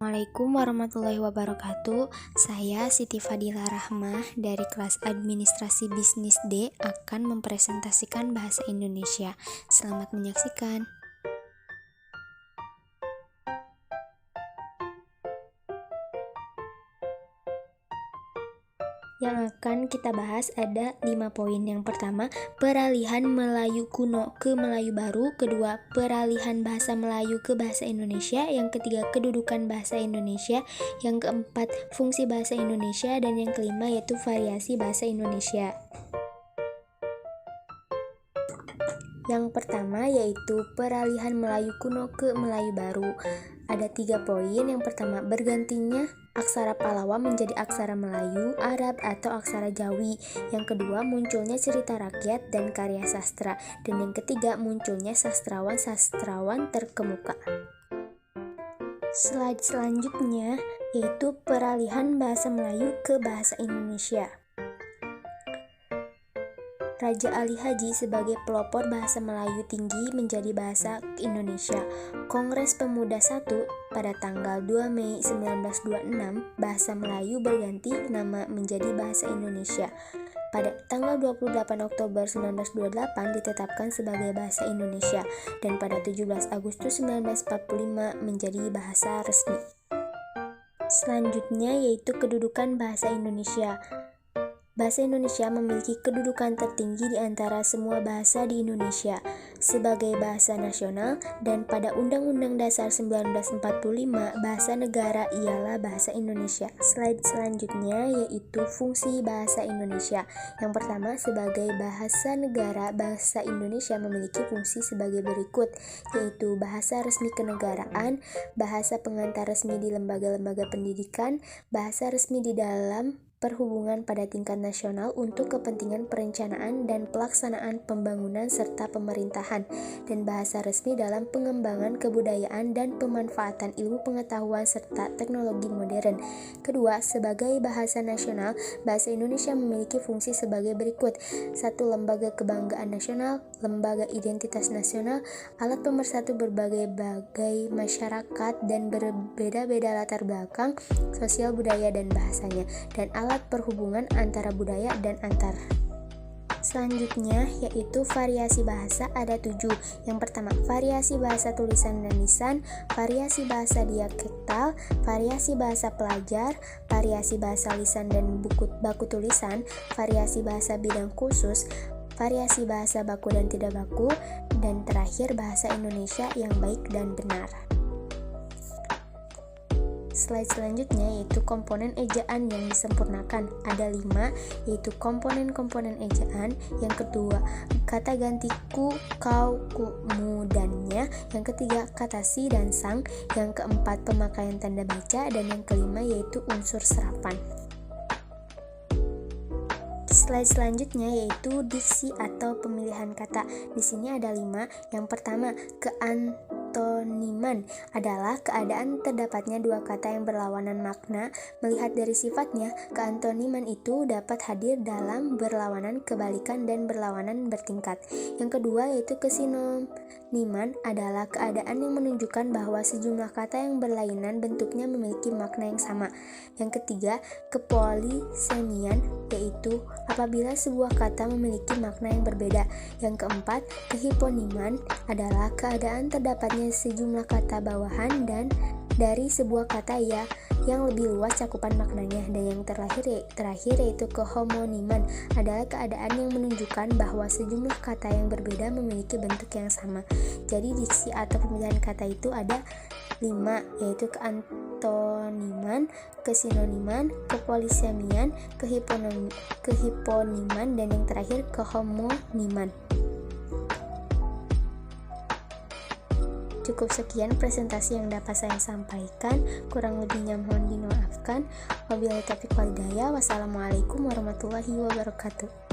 Assalamualaikum warahmatullahi wabarakatuh. Saya Siti Fadila Rahmah dari kelas Administrasi Bisnis D akan mempresentasikan bahasa Indonesia. Selamat menyaksikan. Yang akan kita bahas ada 5 poin. Yang pertama, peralihan Melayu kuno ke Melayu baru. Kedua, peralihan bahasa Melayu ke bahasa Indonesia. Yang ketiga, kedudukan bahasa Indonesia. Yang keempat, fungsi bahasa Indonesia. Dan yang kelima yaitu variasi bahasa Indonesia. Yang pertama yaitu peralihan Melayu kuno ke Melayu baru. Ada 3 poin. Yang pertama, bergantinya aksara Pallawa menjadi aksara Melayu, Arab, atau aksara Jawi. Yang kedua, munculnya cerita rakyat dan karya sastra. Dan yang ketiga, munculnya sastrawan-sastrawan terkemuka. Slide selanjutnya yaitu peralihan bahasa Melayu ke bahasa Indonesia. Raja Ali Haji sebagai pelopor bahasa Melayu tinggi menjadi bahasa Indonesia. Kongres Pemuda 1 pada tanggal 2 Mei 1926, bahasa Melayu berganti nama menjadi bahasa Indonesia. Pada tanggal 28 Oktober 1928 ditetapkan sebagai bahasa Indonesia dan pada 17 Agustus 1945 menjadi bahasa resmi. Selanjutnya yaitu kedudukan bahasa Indonesia. Bahasa Indonesia memiliki kedudukan tertinggi di antara semua bahasa di Indonesia sebagai bahasa nasional, dan pada Undang-Undang Dasar 1945 bahasa negara ialah bahasa Indonesia. Slide selanjutnya yaitu fungsi bahasa Indonesia. Yang pertama, sebagai bahasa negara, bahasa Indonesia memiliki fungsi sebagai berikut, yaitu bahasa resmi kenegaraan, bahasa pengantar resmi di lembaga-lembaga pendidikan, bahasa resmi di dalam perhubungan pada tingkat nasional untuk kepentingan perencanaan dan pelaksanaan pembangunan serta pemerintahan, dan bahasa resmi dalam pengembangan kebudayaan dan pemanfaatan ilmu pengetahuan serta teknologi modern. Kedua, sebagai bahasa nasional, bahasa Indonesia memiliki fungsi sebagai berikut: 1. Lembaga kebanggaan nasional, lembaga identitas nasional, alat pemersatu berbagai masyarakat dan berbeda-beda latar belakang sosial, budaya, dan bahasanya, dan alat perhubungan antara budaya dan antar. Selanjutnya yaitu variasi bahasa, ada 7. Yang pertama, variasi bahasa tulisan dan lisan, variasi bahasa dialektal, variasi bahasa pelajar, variasi bahasa lisan dan baku tulisan, variasi bahasa bidang khusus, variasi bahasa baku dan tidak baku, dan terakhir bahasa Indonesia yang baik dan benar. Slide selanjutnya yaitu komponen ejaan yang disempurnakan. Ada 5, yaitu komponen-komponen ejaan. Yang kedua, kata ganti ku, kau, mu, dannya. Yang ketiga, kata si dan sang. Yang keempat, pemakaian tanda baca. Dan yang kelima yaitu unsur serapan. Slide selanjutnya yaitu diksi atau pemilihan kata. Di sini ada 5. Yang pertama, keantoniman adalah keadaan terdapatnya dua kata yang berlawanan makna. Melihat dari sifatnya, keantoniman itu dapat hadir dalam berlawanan kebalikan dan berlawanan bertingkat. Yang kedua yaitu kesinoniman adalah keadaan yang menunjukkan bahwa sejumlah kata yang berlainan bentuknya memiliki makna yang sama. Yang ketiga, kepolisemian yaitu apabila sebuah kata memiliki makna yang berbeda. Yang keempat, kehiponiman adalah keadaan terdapatnya sejumlah kata bawahan dan dari sebuah kata yang lebih luas cakupan maknanya. Dan yang terakhir yaitu kehomoniman adalah keadaan yang menunjukkan bahwa sejumlah kata yang berbeda memiliki bentuk yang sama. Jadi diksi atau pemilihan kata itu ada 5, yaitu keantoniman, kesinoniman, kepolisemian, kehiponiman, dan yang terakhir kehomoniman. Cukup sekian presentasi yang dapat saya sampaikan, kurang lebihnya mohon dimaafkan. Wabillahi taufiq wal hidayah. Wassalamualaikum warahmatullahi wabarakatuh.